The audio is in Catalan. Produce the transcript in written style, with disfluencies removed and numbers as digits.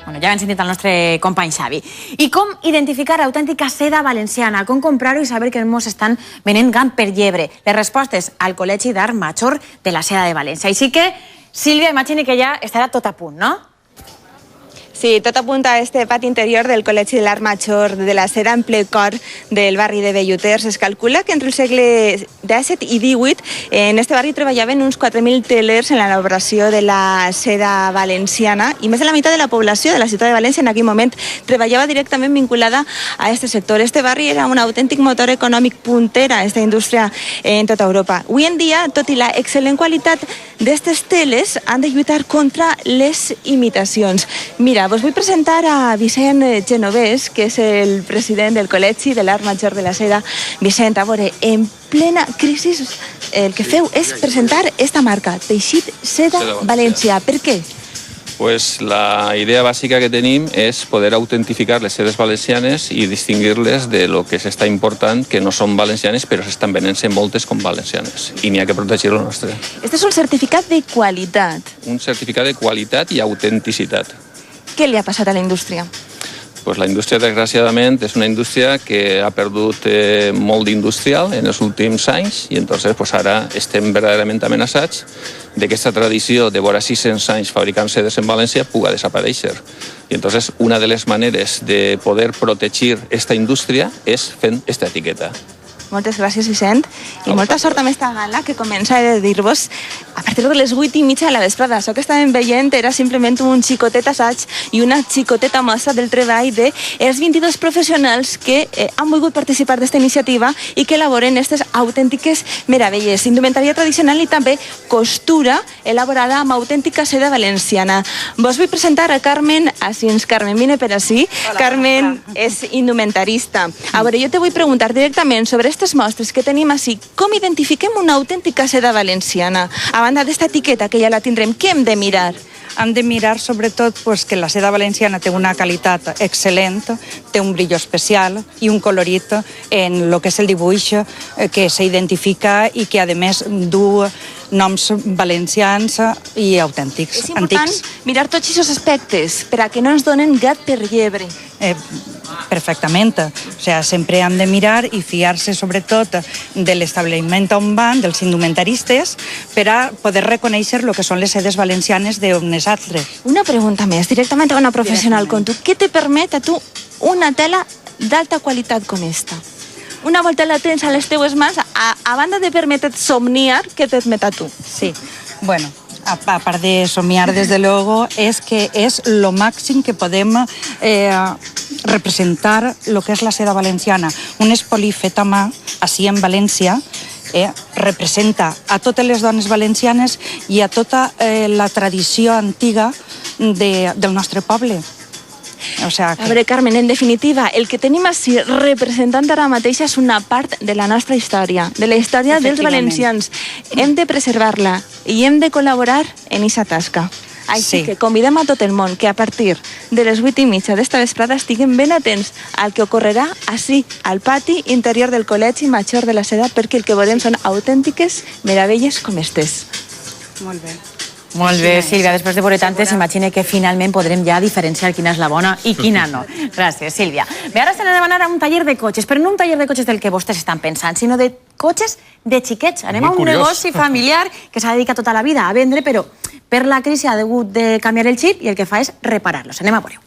Bueno, ja hem sentit el nostre company Xavi. I com identificar autèntica seda valenciana? Com comprar-ho i saber que ens estan venent gant per llebre? Les respostes al Col·legi d'Art Major de la Seda de València. Així que, Sílvia, imagini que ja estarà tot a punt, no? Sí, tot apunta a este pati interior del Col·legi de l'Art Major de la Seda en ple cor del barri de Belluters. Es calcula que entre el segle XVII i XVIII en este barri treballaven uns 4.000 telers en l'elaboració de la seda valenciana i més de la meitat de la població de la ciutat de València en aquell moment treballava directament vinculada a este sector. Este barri era un autèntic motor econòmic puntera a esta indústria en tota Europa. Avui en dia, tot i la excel·lent qualitat d'estes teles, han de lluitar contra les imitacions. Mira, vos vull presentar a Vicent Genovès, que és el president del Col·legi de l'Art Major de la Seda. Vicent, a veure, en plena crisi el que feu és presentar esta marca, Teixit Seda València. Per què? Pues la idea bàsica que tenim és poder autentificar les sedes valencianes i distingir-les de lo que s'està important, que no són valencianes, però s'estan venent-se moltes com valencianes. I n'hi ha que protegir lo nostre. Este és un certificat de qualitat. Un certificat de qualitat i autenticitat. Què li ha passat a la indústria? Pues la indústria, desgraciadament, és una indústria que ha perdut molt d'industrial en els últims anys i entonces pues ara estem verdaderament amenaçats de que aquesta tradició de vora 600 anys fabricant sedes en València puga desaparèixer. I entonces una de les maneres de poder protegir aquesta indústria és fent aquesta etiqueta. Moltes gràcies, Vicent, i molta sort amb esta gala que comença a dir-vos a partir de les 8:30 de la vesprada. Això que estàvem veient era simplement un xicotet assaig i una xicoteta mostra del treball dels 22 professionals que han volgut participar d'esta iniciativa i que elaboren aquestes autèntiques meravelles. Indumentària tradicional i també costura elaborada amb autèntica seda valenciana. Vos vull presentar a Carmen Asins. Carmen, vine per ací. Carmen és indumentarista. A veure, jo te vull preguntar directament sobre aquestes mostres que tenim així, com identifiquem una autèntica seda valenciana? A banda d'esta etiqueta, que ja la tindrem, què hem de mirar? Hem de mirar sobretot que la seda valenciana té una qualitat excel·lent, té un brillo especial i un colorit en el que és el dibuix que s'identifica i que a més du noms valencians i autèntics. És important mirar tots aquests aspectes per a que no ens donen gat per llebre. Perfectament. O sigui, sempre hem de mirar i fiar-se sobretot de l'establiment on van, dels indumentaristes, per a poder reconèixer el que són les sedes valencianes d'unes altres. Una pregunta més, directament a una professional com tu. Què te permet a tu una tela d'alta qualitat com esta? Una volta la tens a les teues mans, a banda de permetre somniar, què t'admet a tu? Sí, bueno, a part de somiar, desde luego, és que és lo màxim que podem representar el que és la seda valenciana. Un espoli fet a mà, així en València, representa a totes les dones valencianes i a tota la tradició antiga del nostre poble. O sea que... A veure, Carmen, en definitiva, el que tenim així representant ara mateix és una part de la nostra història, de la història dels valencians. Hem de preservar-la i hem de col·laborar en aquesta tasca. Així que convidem a tot el món que a partir de les 8:30 d'esta vesprada estiguem ben atents al que ocorrerà així, al pati interior del Col·legi Major de la Seda, perquè el que veurem són autèntiques meravelles com estes. Molt bé. Molt bé, Sílvia, després de veure tantes, imagina que finalment podrem ja diferenciar quina és la bona i quina no. Gràcies, Sílvia. Bé, ara s'han de demanar a un taller de cotxes, però no un taller de cotxes del que vostès estan pensant, sinó de cotxes de xiquets. Anem a un negoci familiar que s'ha dedicat tota la vida a vendre, però per la crisi ha hagut de canviar el xip i el que fa és reparar-los. Anem a veure-ho.